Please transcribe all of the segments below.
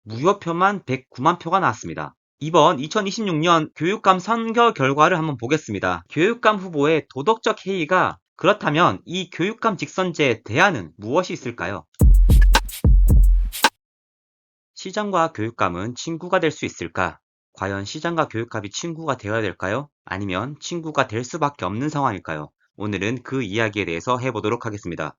무효표만 109만 표가 나왔습니다. 이번 2026년 교육감 선거 결과를 한번 보겠습니다. 교육감 후보의 도덕적 해이가 그렇다면 이 교육감 직선제의 대안은 무엇이 있을까요? 시장과 교육감은 친구가 될 수 있을까? 과연 시장과 교육감이 친구가 되어야 될까요? 아니면 친구가 될 수밖에 없는 상황일까요? 오늘은 그 이야기에 대해서 해보도록 하겠습니다.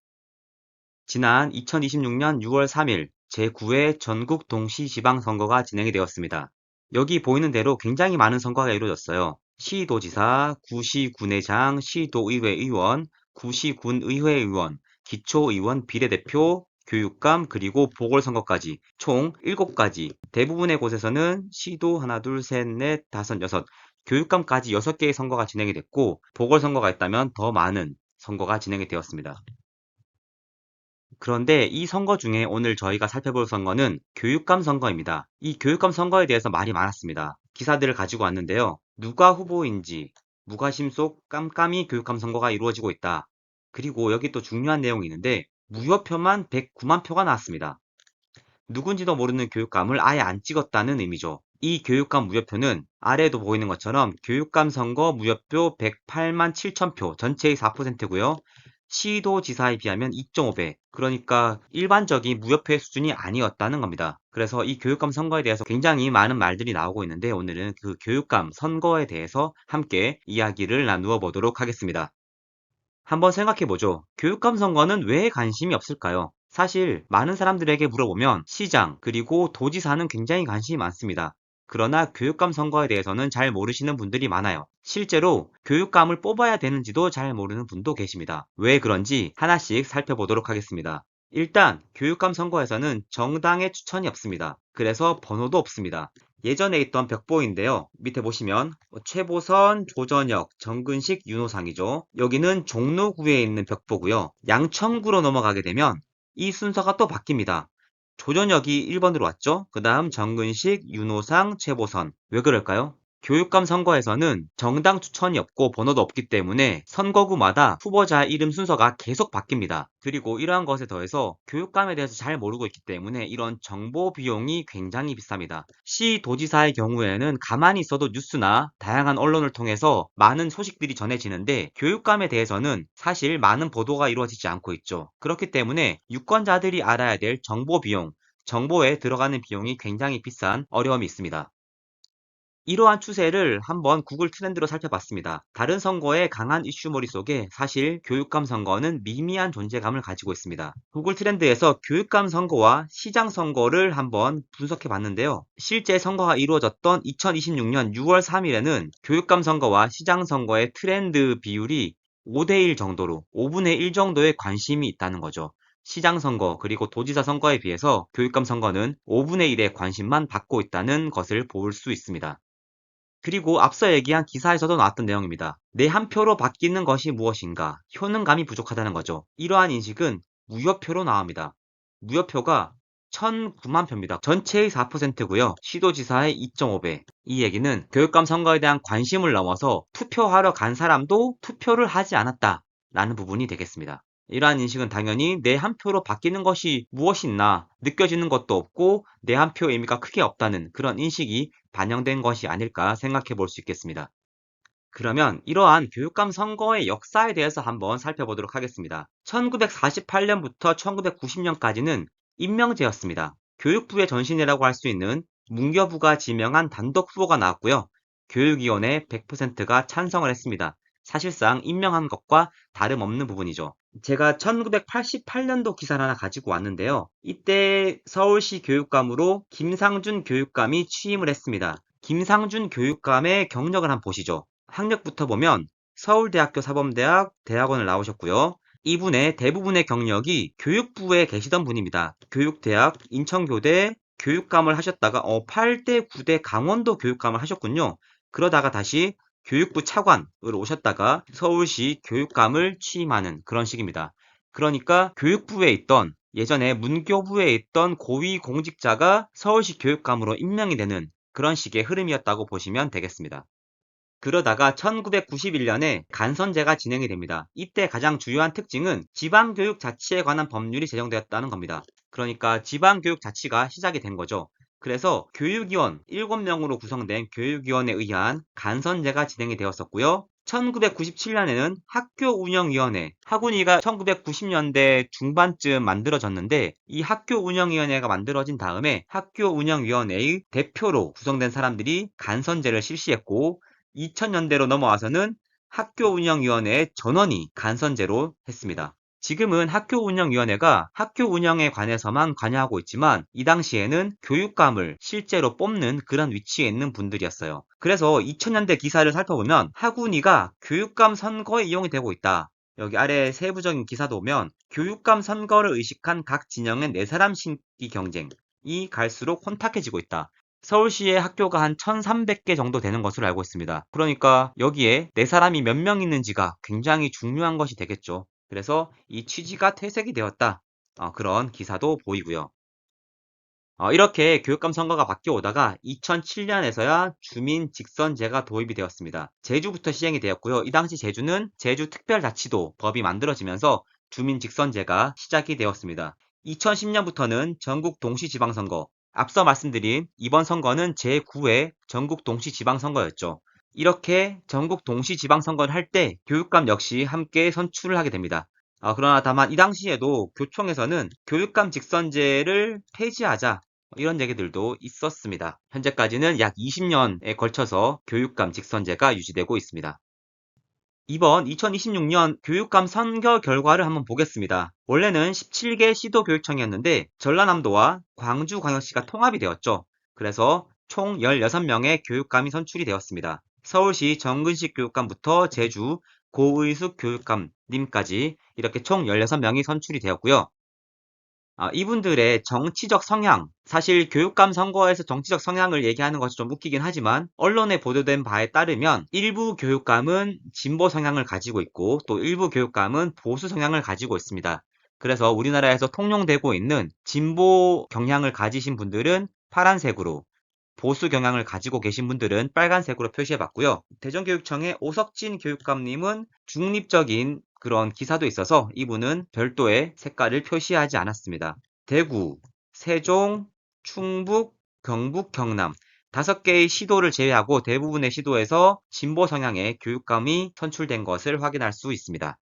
지난 2026년 6월 3일 제9회 전국 동시지방선거가 진행이 되었습니다. 여기 보이는 대로 굉장히 많은 선거가 이루어졌어요. 시도지사, 구시군의장, 시도의회 의원, 구시군의회 의원, 기초의원 비례대표, 교육감 그리고 보궐선거까지 총 7가지. 대부분의 곳에서는 시도 하나, 둘, 셋, 넷, 다섯, 여섯, 교육감까지 6개의 선거가 진행이 됐고 보궐선거가 있다면 더 많은 선거가 진행이 되었습니다. 그런데 이 선거 중에 오늘 저희가 살펴볼 선거는 교육감 선거입니다. 이 교육감 선거에 대해서 말이 많았습니다. 기사들을 가지고 왔는데요. 누가 후보인지 무관심 속 깜깜이 교육감 선거가 이루어지고 있다. 그리고 여기 또 중요한 내용이 있는데 무효표만 109만 표가 나왔습니다. 누군지도 모르는 교육감을 아예 안 찍었다는 의미죠. 이 교육감 무효표는 아래에도 보이는 것처럼 교육감 선거 무효표 108만 7천 표, 전체의 4%고요. 시도지사에 비하면 2.5배, 그러니까 일반적인 무효표의 수준이 아니었다는 겁니다. 그래서 이 교육감 선거에 대해서 굉장히 많은 말들이 나오고 있는데 오늘은 그 교육감 선거에 대해서 함께 이야기를 나누어 보도록 하겠습니다. 한번 생각해보죠. 교육감 선거는 왜 관심이 없을까요? 사실 많은 사람들에게 물어보면 시장 그리고 도지사는 굉장히 관심이 많습니다. 그러나 교육감 선거에 대해서는 잘 모르시는 분들이 많아요. 실제로 교육감을 뽑아야 되는지도 잘 모르는 분도 계십니다. 왜 그런지 하나씩 살펴보도록 하겠습니다. 일단 교육감 선거에서는 정당의 추천이 없습니다. 그래서 번호도 없습니다. 예전에 있던 벽보인데요. 밑에 보시면 최보선, 조전혁, 정근식, 윤호상이죠. 여기는 종로구에 있는 벽보고요. 양천구로 넘어가게 되면 이 순서가 또 바뀝니다. 조전혁이 1번으로 왔죠. 그 다음 정근식, 윤호상, 최보선. 왜 그럴까요? 교육감 선거에서는 정당 추천이 없고 번호도 없기 때문에 선거구마다 후보자 이름 순서가 계속 바뀝니다. 그리고 이러한 것에 더해서 교육감에 대해서 잘 모르고 있기 때문에 이런 정보 비용이 굉장히 비쌉니다. 시도지사의 경우에는 가만히 있어도 뉴스나 다양한 언론을 통해서 많은 소식들이 전해지는데 교육감에 대해서는 사실 많은 보도가 이루어지지 않고 있죠. 그렇기 때문에 유권자들이 알아야 될 정보 비용, 정보에 들어가는 비용이 굉장히 비싼 어려움이 있습니다. 이러한 추세를 한번 구글 트렌드로 살펴봤습니다. 다른 선거의 강한 이슈몰이 속에 사실 교육감 선거는 미미한 존재감을 가지고 있습니다. 구글 트렌드에서 교육감 선거와 시장 선거를 한번 분석해 봤는데요. 실제 선거가 이루어졌던 2026년 6월 3일에는 교육감 선거와 시장 선거의 트렌드 비율이 5대1 정도로 5분의 1 정도의 관심이 있다는 거죠. 시장 선거 그리고 도지사 선거에 비해서 교육감 선거는 5분의 1의 관심만 받고 있다는 것을 볼 수 있습니다. 그리고 앞서 얘기한 기사에서도 나왔던 내용입니다. 내 한 표로 바뀌는 것이 무엇인가? 효능감이 부족하다는 거죠. 이러한 인식은 무효표로 나옵니다. 무효표가 1009만 표입니다. 전체의 4%고요. 시도지사의 2.5배. 이 얘기는 교육감 선거에 대한 관심을 넘어서 투표하러 간 사람도 투표를 하지 않았다 라는 부분이 되겠습니다. 이러한 인식은 당연히 내 한 표로 바뀌는 것이 무엇이 있나 느껴지는 것도 없고 내 한 표의 의미가 크게 없다는 그런 인식이 반영된 것이 아닐까 생각해 볼 수 있겠습니다. 그러면 이러한 교육감 선거의 역사에 대해서 한번 살펴보도록 하겠습니다. 1948년부터 1990년까지는 임명제였습니다. 교육부의 전신이라고 할 수 있는 문교부가 지명한 단독 후보가 나왔고요. 교육위원회 100%가 찬성을 했습니다. 사실상 임명한 것과 다름없는 부분이죠. 제가 1988년도 기사를 하나 가지고 왔는데요. 이때 서울시 교육감으로 김상준 교육감이 취임을 했습니다. 김상준 교육감의 경력을 한번 보시죠. 학력부터 보면 서울대학교 사범대학 대학원을 나오셨고요. 이분의 대부분의 경력이 교육부에 계시던 분입니다. 교육대학, 인천교대 교육감을 하셨다가 8대, 9대 강원도 교육감을 하셨군요. 그러다가 다시 교육부 차관으로 오셨다가 서울시 교육감을 취임하는 그런 식입니다. 그러니까 교육부에 있던 예전에 문교부에 있던 고위 공직자가 서울시 교육감으로 임명이 되는 그런 식의 흐름이었다고 보시면 되겠습니다. 그러다가 1991년에 간선제가 진행이 됩니다. 이때 가장 주요한 특징은 지방교육자치에 관한 법률이 제정되었다는 겁니다. 그러니까 지방교육자치가 시작이 된 거죠. 그래서 교육위원 7명으로 구성된 교육위원에 의한 간선제가 진행이 되었었고요. 1997년에는 학교운영위원회, 학운위가 1990년대 중반쯤 만들어졌는데 이 학교운영위원회가 만들어진 다음에 학교운영위원회의 대표로 구성된 사람들이 간선제를 실시했고 2000년대로 넘어와서는 학교운영위원회의 전원이 간선제로 했습니다. 지금은 학교운영위원회가 학교 운영에 관해서만 관여하고 있지만 이 당시에는 교육감을 실제로 뽑는 그런 위치에 있는 분들이었어요. 그래서 2000년대 기사를 살펴보면 학운위가 교육감 선거에 이용이 되고 있다. 여기 아래 세부적인 기사도 보면 교육감 선거를 의식한 각 진영의 4사람 신기 경쟁이 갈수록 혼탁해지고 있다. 서울시의 학교가 한 1300개 정도 되는 것으로 알고 있습니다. 그러니까 여기에 4사람이 몇 명 있는지가 굉장히 중요한 것이 되겠죠. 그래서 이 취지가 퇴색이 되었다. 그런 기사도 보이고요. 이렇게 교육감 선거가 바뀌어 오다가 2007년에서야 주민 직선제가 도입이 되었습니다. 제주부터 시행이 되었고요. 이 당시 제주는 제주특별자치도 법이 만들어지면서 주민 직선제가 시작이 되었습니다. 2010년부터는 전국 동시지방선거, 앞서 말씀드린 이번 선거는 제9회 전국 동시지방선거였죠. 이렇게 전국 동시지방선거를 할 때 교육감 역시 함께 선출을 하게 됩니다. 그러나 다만 이 당시에도 교총에서는 교육감 직선제를 폐지하자 이런 얘기들도 있었습니다. 현재까지는 약 20년에 걸쳐서 교육감 직선제가 유지되고 있습니다. 이번 2026년 교육감 선거 결과를 한번 보겠습니다. 원래는 17개 시도교육청이었는데 전라남도와 광주광역시가 통합이 되었죠. 그래서 총 16명의 교육감이 선출이 되었습니다. 서울시 정근식 교육감부터 제주 고의숙 교육감님까지 이렇게 총 16명이 선출이 되었고요. 이분들의 정치적 성향, 사실 교육감 선거에서 정치적 성향을 얘기하는 것이 좀 웃기긴 하지만 언론에 보도된 바에 따르면 일부 교육감은 진보 성향을 가지고 있고 또 일부 교육감은 보수 성향을 가지고 있습니다. 그래서 우리나라에서 통용되고 있는 진보 경향을 가지신 분들은 파란색으로, 보수 경향을 가지고 계신 분들은 빨간색으로 표시해봤고요. 대전교육청의 오석진 교육감님은 중립적인 그런 기사도 있어서 이분은 별도의 색깔을 표시하지 않았습니다. 대구, 세종, 충북, 경북, 경남 5개의 시도를 제외하고 대부분의 시도에서 진보 성향의 교육감이 선출된 것을 확인할 수 있습니다.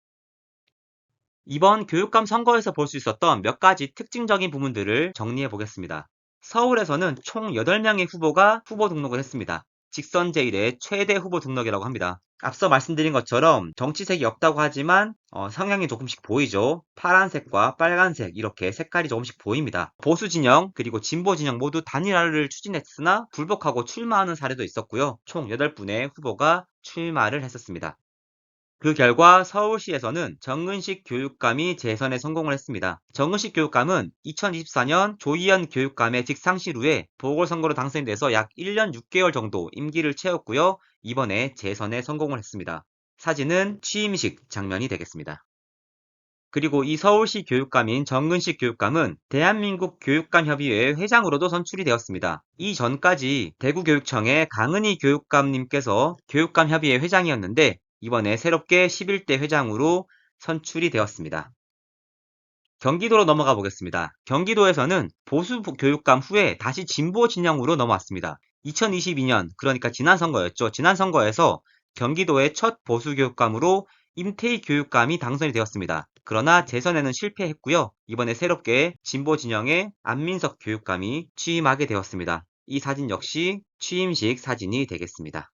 이번 교육감 선거에서 볼 수 있었던 몇 가지 특징적인 부분들을 정리해 보겠습니다. 서울에서는 총 8명의 후보가 후보 등록을 했습니다. 직선제 이래 최대 후보 등록이라고 합니다. 앞서 말씀드린 것처럼 정치색이 없다고 하지만 성향이 조금씩 보이죠. 파란색과 빨간색 이렇게 색깔이 조금씩 보입니다. 보수 진영 그리고 진보 진영 모두 단일화를 추진했으나 불복하고 출마하는 사례도 있었고요. 총 8분의 후보가 출마를 했었습니다. 그 결과 서울시에서는 정근식 교육감이 재선에 성공을 했습니다. 정근식 교육감은 2024년 조희연 교육감의 직상실 후에 보궐선거로 당선이 돼서 약 1년 6개월 정도 임기를 채웠고요. 이번에 재선에 성공을 했습니다. 사진은 취임식 장면이 되겠습니다. 그리고 이 서울시 교육감인 정근식 교육감은 대한민국 교육감협의회 회장으로도 선출이 되었습니다. 이전까지 대구교육청의 강은희 교육감님께서 교육감협의회 회장이었는데 이번에 새롭게 11대 회장으로 선출이 되었습니다. 경기도로 넘어가 보겠습니다. 경기도에서는 보수 교육감 후에 다시 진보 진영으로 넘어왔습니다. 2022년, 그러니까 지난 선거였죠. 지난 선거에서 경기도의 첫 보수 교육감으로 임태희 교육감이 당선이 되었습니다. 그러나 재선에는 실패했고요. 이번에 새롭게 진보 진영의 안민석 교육감이 취임하게 되었습니다. 이 사진 역시 취임식 사진이 되겠습니다.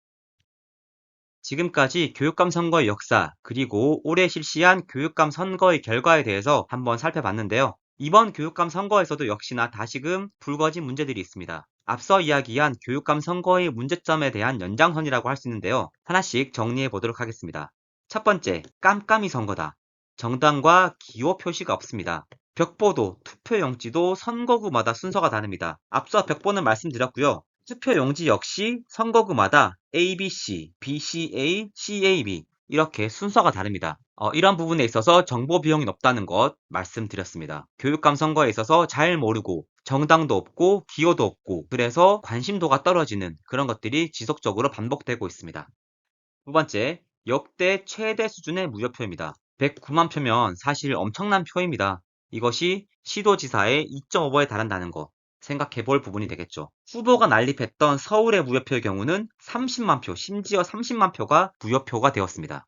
지금까지 교육감 선거의 역사, 그리고 올해 실시한 교육감 선거의 결과에 대해서 한번 살펴봤는데요. 이번 교육감 선거에서도 역시나 다시금 불거진 문제들이 있습니다. 앞서 이야기한 교육감 선거의 문제점에 대한 연장선이라고 할 수 있는데요. 하나씩 정리해 보도록 하겠습니다. 첫 번째, 깜깜이 선거다. 정당과 기호 표시가 없습니다. 벽보도 투표용지도 선거구마다 순서가 다릅니다. 앞서 벽보는 말씀드렸고요. 투표용지 역시 선거구마다 ABC, BCA, CAB 이렇게 순서가 다릅니다. 이런 부분에 있어서 정보 비용이 높다는 것 말씀드렸습니다. 교육감 선거에 있어서 잘 모르고 정당도 없고 기호도 없고 그래서 관심도가 떨어지는 그런 것들이 지속적으로 반복되고 있습니다. 두 번째, 역대 최대 수준의 무효표입니다. 109만 표면 사실 엄청난 표입니다. 이것이 시도지사의 2.5배에 달한다는 거. 생각해 볼 부분이 되겠죠. 후보가 난립했던 서울의 무효표의 경우는 30만 표, 심지어 30만 표가 무효표가 되었습니다.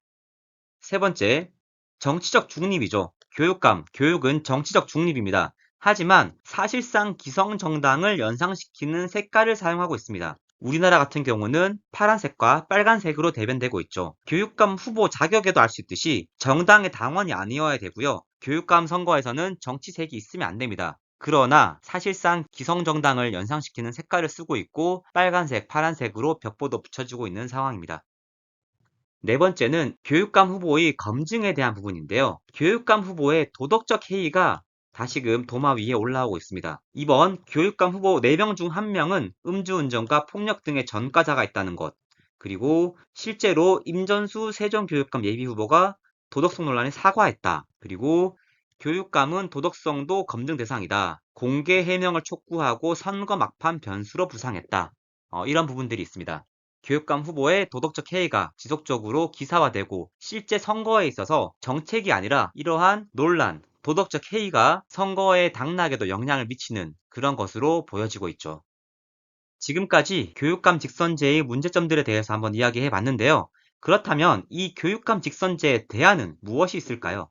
세 번째, 정치적 중립이죠. 교육은 정치적 중립입니다. 하지만 사실상 기성정당을 연상시키는 색깔을 사용하고 있습니다. 우리나라 같은 경우는 파란색과 빨간색으로 대변되고 있죠. 교육감 후보 자격에도 알 수 있듯이 정당의 당원이 아니어야 되고요. 교육감 선거에서는 정치색이 있으면 안 됩니다. 그러나 사실상 기성정당을 연상시키는 색깔을 쓰고 있고 빨간색, 파란색으로 벽보도 붙여지고 있는 상황입니다. 네 번째는 교육감 후보의 검증에 대한 부분인데요. 교육감 후보의 도덕적 해이가 다시금 도마 위에 올라오고 있습니다. 이번 교육감 후보 4명 중 1명은 음주운전과 폭력 등의 전과자가 있다는 것, 그리고 실제로 임전수 세종교육감 예비후보가 도덕성 논란에 사과했다. 그리고 교육감은 도덕성도 검증 대상이다. 공개 해명을 촉구하고 선거 막판 변수로 부상했다. 이런 부분들이 있습니다. 교육감 후보의 도덕적 해이가 지속적으로 기사화되고 실제 선거에 있어서 정책이 아니라 이러한 논란, 도덕적 해이가 선거의 당락에도 영향을 미치는 그런 것으로 보여지고 있죠. 지금까지 교육감 직선제의 문제점들에 대해서 한번 이야기해 봤는데요. 그렇다면 이 교육감 직선제의 대안은 무엇이 있을까요?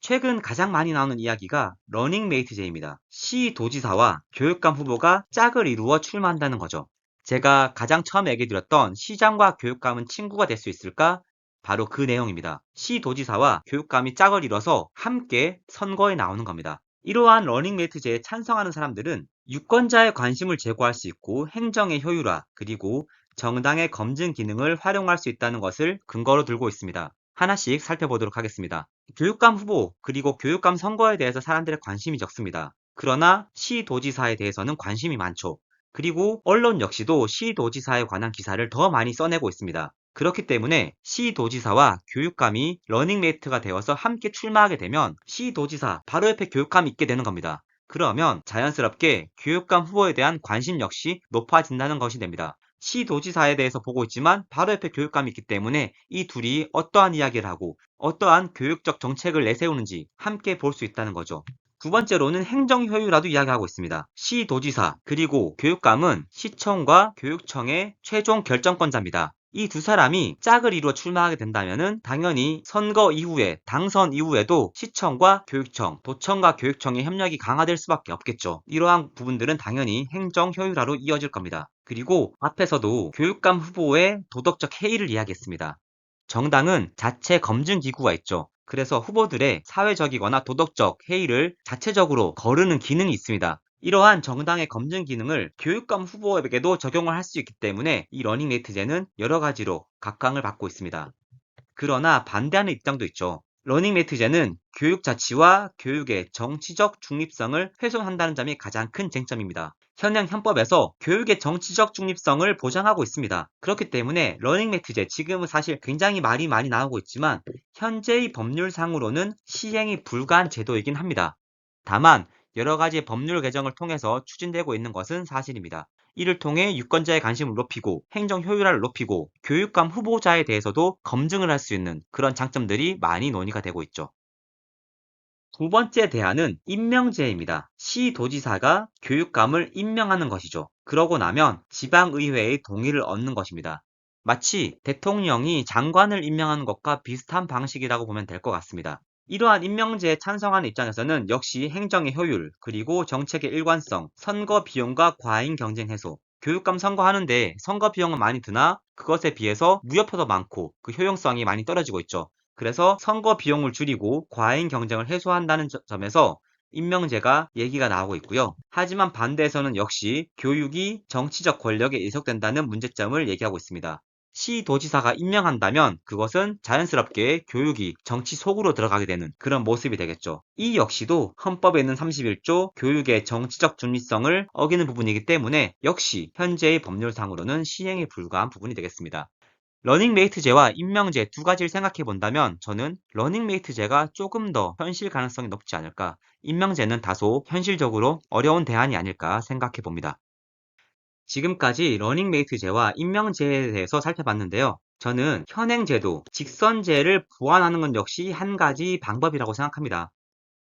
최근 가장 많이 나오는 이야기가 러닝메이트제입니다. 시 도지사와 교육감 후보가 짝을 이루어 출마한다는 거죠. 제가 가장 처음에 얘기 드렸던 시장과 교육감은 친구가 될 수 있을까? 바로 그 내용입니다. 시 도지사와 교육감이 짝을 이뤄서 함께 선거에 나오는 겁니다. 이러한 러닝메이트제에 찬성하는 사람들은 유권자의 관심을 제고할 수 있고 행정의 효율화 그리고 정당의 검증 기능을 활용할 수 있다는 것을 근거로 들고 있습니다. 하나씩 살펴보도록 하겠습니다. 교육감 후보 그리고 교육감 선거에 대해서 사람들의 관심이 적습니다. 그러나 시도지사에 대해서는 관심이 많죠. 그리고 언론 역시도 시도지사에 관한 기사를 더 많이 써내고 있습니다. 그렇기 때문에 시도지사와 교육감이 러닝메이트가 되어서 함께 출마하게 되면 시도지사 바로 옆에 교육감이 있게 되는 겁니다. 그러면 자연스럽게 교육감 후보에 대한 관심 역시 높아진다는 것이 됩니다. 시도지사에 대해서 보고 있지만 바로 옆에 교육감이 있기 때문에 이 둘이 어떠한 이야기를 하고 어떠한 교육적 정책을 내세우는지 함께 볼 수 있다는 거죠. 두 번째로는 행정 효율화도 이야기하고 있습니다. 시도지사 그리고 교육감은 시청과 교육청의 최종 결정권자입니다. 이 두 사람이 짝을 이루어 출마하게 된다면 당연히 선거 이후에 당선 이후에도 시청과 교육청, 도청과 교육청의 협력이 강화될 수밖에 없겠죠. 이러한 부분들은 당연히 행정 효율화로 이어질 겁니다. 그리고 앞에서도 교육감 후보의 도덕적 해이를 이야기했습니다. 정당은 자체 검증 기구가 있죠. 그래서 후보들의 사회적이거나 도덕적 해이를 자체적으로 거르는 기능이 있습니다. 이러한 정당의 검증 기능을 교육감 후보에게도 적용을 할 수 있기 때문에 이 러닝메이트제는 여러 가지로 각광을 받고 있습니다. 그러나 반대하는 입장도 있죠. 러닝메이트제는 교육 자치와 교육의 정치적 중립성을 훼손한다는 점이 가장 큰 쟁점입니다. 현행 헌법에서 교육의 정치적 중립성을 보장하고 있습니다. 그렇기 때문에 러닝메이트제 지금은 사실 굉장히 말이 많이 나오고 있지만 현재의 법률상으로는 시행이 불가한 제도이긴 합니다. 다만 여러 가지 법률 개정을 통해서 추진되고 있는 것은 사실입니다. 이를 통해 유권자의 관심을 높이고 행정 효율화를 높이고 교육감 후보자에 대해서도 검증을 할 수 있는 그런 장점들이 많이 논의가 되고 있죠. 두 번째 대안은 임명제입니다. 시도지사가 교육감을 임명하는 것이죠. 그러고 나면 지방의회의 동의를 얻는 것입니다. 마치 대통령이 장관을 임명하는 것과 비슷한 방식이라고 보면 될 것 같습니다. 이러한 임명제에 찬성하는 입장에서는 역시 행정의 효율, 그리고 정책의 일관성, 선거 비용과 과잉 경쟁 해소, 교육감 선거하는데 선거 비용은 많이 드나 그것에 비해서 무효표도 많고 그 효용성이 많이 떨어지고 있죠. 그래서 선거 비용을 줄이고 과잉 경쟁을 해소한다는 점에서 임명제가 얘기가 나오고 있고요. 하지만 반대에서는 역시 교육이 정치적 권력에 예속된다는 문제점을 얘기하고 있습니다. 시도지사가 임명한다면 그것은 자연스럽게 교육이 정치 속으로 들어가게 되는 그런 모습이 되겠죠. 이 역시도 헌법에 있는 31조 교육의 정치적 중립성을 어기는 부분이기 때문에 역시 현재의 법률상으로는 시행에 불과한 부분이 되겠습니다. 러닝메이트제와 임명제 두 가지를 생각해 본다면 저는 러닝메이트제가 조금 더 현실 가능성이 높지 않을까, 임명제는 다소 현실적으로 어려운 대안이 아닐까 생각해 봅니다. 지금까지 러닝메이트제와 임명제에 대해서 살펴봤는데요. 저는 현행제도, 직선제를 보완하는 건 역시 한 가지 방법이라고 생각합니다.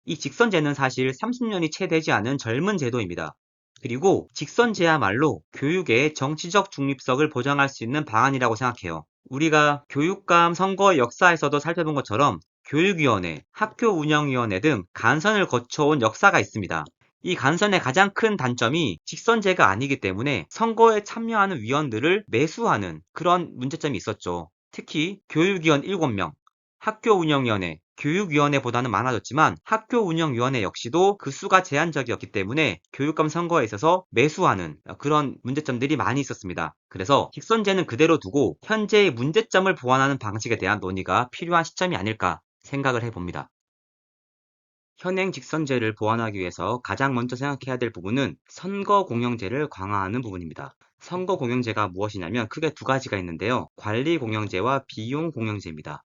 이 직선제는 사실 30년이 채 되지 않은 젊은 제도입니다. 그리고 직선제야말로 교육의 정치적 중립성을 보장할 수 있는 방안이라고 생각해요. 우리가 교육감 선거 역사에서도 살펴본 것처럼 교육위원회, 학교운영위원회 등 간선을 거쳐온 역사가 있습니다. 이 간선의 가장 큰 단점이 직선제가 아니기 때문에 선거에 참여하는 위원들을 매수하는 그런 문제점이 있었죠. 특히 교육위원 7명, 학교운영위원회, 교육위원회보다는 많아졌지만 학교운영위원회 역시도 그 수가 제한적이었기 때문에 교육감 선거에 있어서 매수하는 그런 문제점들이 많이 있었습니다. 그래서 직선제는 그대로 두고 현재의 문제점을 보완하는 방식에 대한 논의가 필요한 시점이 아닐까 생각을 해봅니다. 현행 직선제를 보완하기 위해서 가장 먼저 생각해야 될 부분은 선거공영제를 강화하는 부분입니다. 선거공영제가 무엇이냐면 크게 두 가지가 있는데요. 관리공영제와 비용공영제입니다.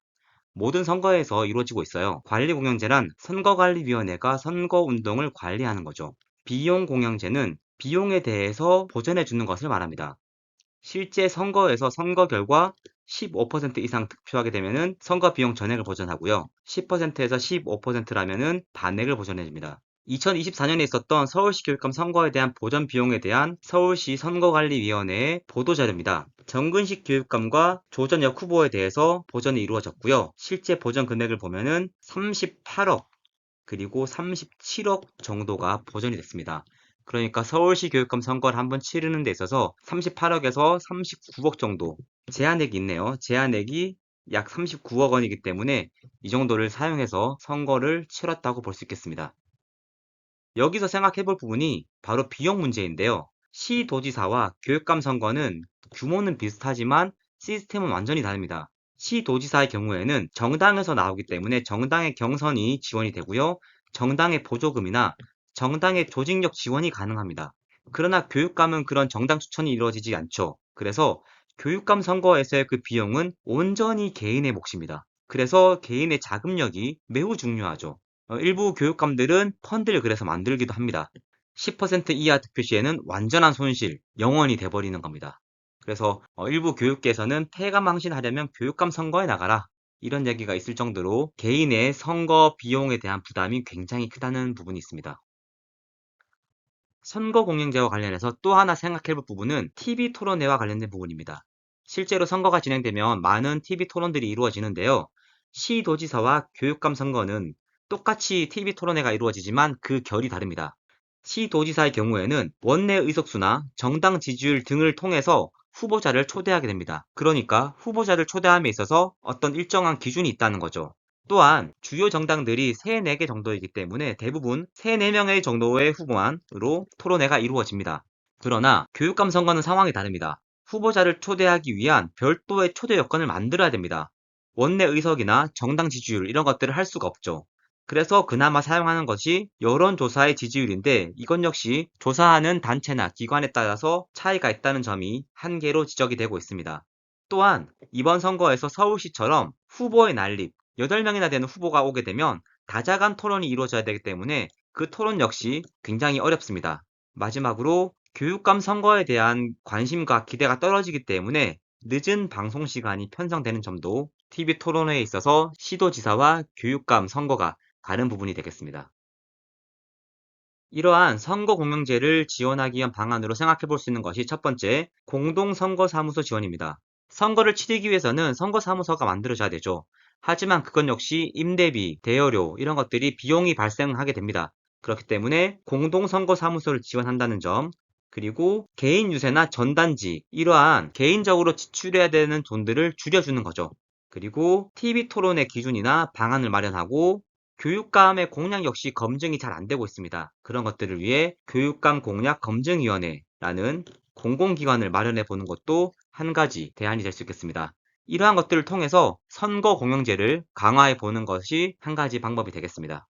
모든 선거에서 이루어지고 있어요. 관리공영제란 선거관리위원회가 선거운동을 관리하는 거죠. 비용공영제는 비용에 대해서 보전해 주는 것을 말합니다. 실제 선거에서 선거 결과 15% 이상 득표하게 되면은 선거 비용 전액을 보전하고요. 10%에서 15%라면은 반액을 보전해 줍니다. 2024년에 있었던 서울시 교육감 선거에 대한 보전 비용에 대한 서울시 선거관리위원회의 보도자료입니다. 정근식 교육감과 조전혁 후보에 대해서 보전이 이루어졌고요. 실제 보전 금액을 보면은 38억 그리고 37억 정도가 보전이 됐습니다. 그러니까 서울시 교육감 선거를 한번 치르는 데 있어서 38억에서 39억 정도 제한액이 있네요. 제한액이 약 39억 원이기 때문에 이 정도를 사용해서 선거를 치렀다고 볼 수 있겠습니다. 여기서 생각해 볼 부분이 바로 비용 문제인데요. 시도지사와 교육감 선거는 규모는 비슷하지만 시스템은 완전히 다릅니다. 시도지사의 경우에는 정당에서 나오기 때문에 정당의 경선이 지원이 되고요. 정당의 보조금이나 정당의 조직력 지원이 가능합니다. 그러나 교육감은 그런 정당 추천이 이루어지지 않죠. 그래서 교육감 선거에서의 그 비용은 온전히 개인의 몫입니다. 그래서 개인의 자금력이 매우 중요하죠. 일부 교육감들은 펀드를 그래서 만들기도 합니다. 10% 이하 득표 시에는 완전한 손실, 영원이 돼버리는 겁니다. 그래서 일부 교육계에서는 폐가 망신하려면 교육감 선거에 나가라. 이런 얘기가 있을 정도로 개인의 선거 비용에 대한 부담이 굉장히 크다는 부분이 있습니다. 선거 공영제와 관련해서 또 하나 생각해 볼 부분은 TV 토론회와 관련된 부분입니다. 실제로 선거가 진행되면 많은 TV 토론들이 이루어지는데요. 시도지사와 교육감 선거는 똑같이 TV 토론회가 이루어지지만 그 결이 다릅니다. 시도지사의 경우에는 원내 의석수나 정당 지지율 등을 통해서 후보자를 초대하게 됩니다. 그러니까 후보자를 초대함에 있어서 어떤 일정한 기준이 있다는 거죠. 또한 주요 정당들이 3, 4개 정도이기 때문에 대부분 3, 4명의 정도의 후보만으로 토론회가 이루어집니다. 그러나 교육감 선거는 상황이 다릅니다. 후보자를 초대하기 위한 별도의 초대 여건을 만들어야 됩니다. 원내 의석이나 정당 지지율 이런 것들을 할 수가 없죠. 그래서 그나마 사용하는 것이 여론조사의 지지율인데 이건 역시 조사하는 단체나 기관에 따라서 차이가 있다는 점이 한계로 지적이 되고 있습니다. 또한 이번 선거에서 서울시처럼 후보의 난립, 8명이나 되는 후보가 오게 되면 다자간 토론이 이루어져야 되기 때문에 그 토론 역시 굉장히 어렵습니다. 마지막으로 교육감 선거에 대한 관심과 기대가 떨어지기 때문에 늦은 방송 시간이 편성되는 점도 TV 토론회에 있어서 시도지사와 교육감 선거가 다른 부분이 되겠습니다. 이러한 선거공영제를 지원하기 위한 방안으로 생각해 볼 수 있는 것이 첫 번째, 공동선거사무소 지원입니다. 선거를 치르기 위해서는 선거사무소가 만들어져야 되죠. 하지만 그건 역시 임대비, 대여료 이런 것들이 비용이 발생하게 됩니다. 그렇기 때문에 공동선거사무소를 지원한다는 점, 그리고 개인 유세나 전단지, 이러한 개인적으로 지출해야 되는 돈들을 줄여주는 거죠. 그리고 TV 토론의 기준이나 방안을 마련하고 교육감의 공약 역시 검증이 잘 안 되고 있습니다. 그런 것들을 위해 교육감 공약 검증위원회라는 공공기관을 마련해 보는 것도 한 가지 대안이 될 수 있겠습니다. 이러한 것들을 통해서 선거 공영제를 강화해 보는 것이 한 가지 방법이 되겠습니다.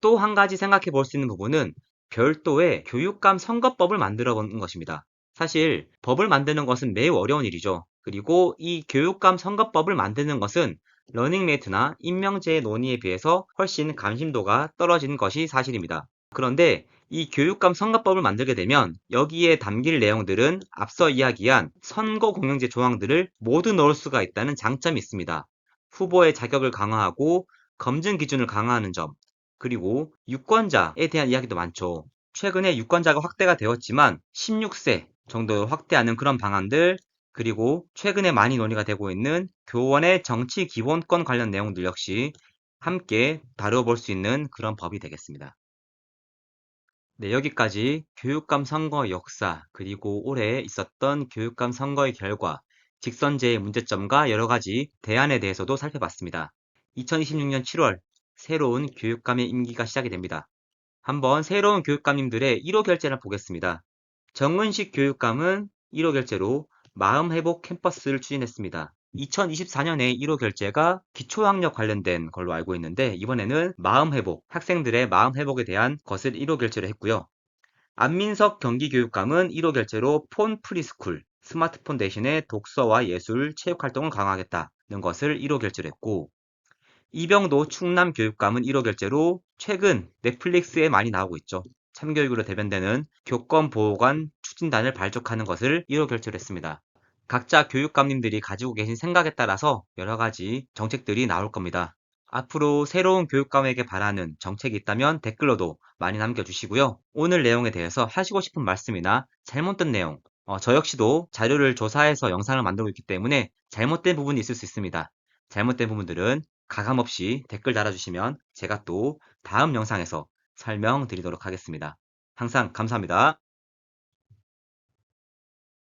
또 한 가지 생각해 볼 수 있는 부분은 별도의 교육감 선거법을 만들어 보는 것입니다. 사실 법을 만드는 것은 매우 어려운 일이죠. 그리고 이 교육감 선거법을 만드는 것은 러닝메이트나 임명제의 논의에 비해서 훨씬 관심도가 떨어지는 것이 사실입니다. 그런데 이 교육감 선거법을 만들게 되면 여기에 담길 내용들은 앞서 이야기한 선거공영제 조항들을 모두 넣을 수가 있다는 장점이 있습니다. 후보의 자격을 강화하고 검증 기준을 강화하는 점, 그리고 유권자에 대한 이야기도 많죠. 최근에 유권자가 확대가 되었지만 16세 정도로 확대하는 그런 방안들, 그리고 최근에 많이 논의가 되고 있는 교원의 정치 기본권 관련 내용들 역시 함께 다뤄볼 수 있는 그런 법이 되겠습니다. 네, 여기까지 교육감 선거 역사, 그리고 올해 있었던 교육감 선거의 결과, 직선제의 문제점과 여러 가지 대안에 대해서도 살펴봤습니다. 2026년 7월 새로운 교육감의 임기가 시작이 됩니다. 한번 새로운 교육감님들의 1호 결재를 보겠습니다. 정은식 교육감은 1호 결재로 마음회복 캠퍼스를 추진했습니다. 2024년에 1호 결재가 기초학력 관련된 걸로 알고 있는데, 이번에는 마음회복, 학생들의 마음회복에 대한 것을 1호 결재로 했고요. 안민석 경기교육감은 1호 결재로 폰 프리스쿨, 스마트폰 대신에 독서와 예술, 체육활동을 강화하겠다는 것을 1호 결재로 했고, 이병도 충남교육감은 1호 결재로 최근 넷플릭스에 많이 나오고 있죠. 참교육으로 대변되는 교권보호관 추진단을 발족하는 것을 1호 결재로 했습니다. 각자 교육감님들이 가지고 계신 생각에 따라서 여러 가지 정책들이 나올 겁니다. 앞으로 새로운 교육감에게 바라는 정책이 있다면 댓글로도 많이 남겨주시고요. 오늘 내용에 대해서 하시고 싶은 말씀이나 잘못된 내용, 저 역시도 자료를 조사해서 영상을 만들고 있기 때문에 잘못된 부분이 있을 수 있습니다. 잘못된 부분들은 가감없이 댓글 달아주시면 제가 또 다음 영상에서 설명드리도록 하겠습니다. 항상 감사합니다.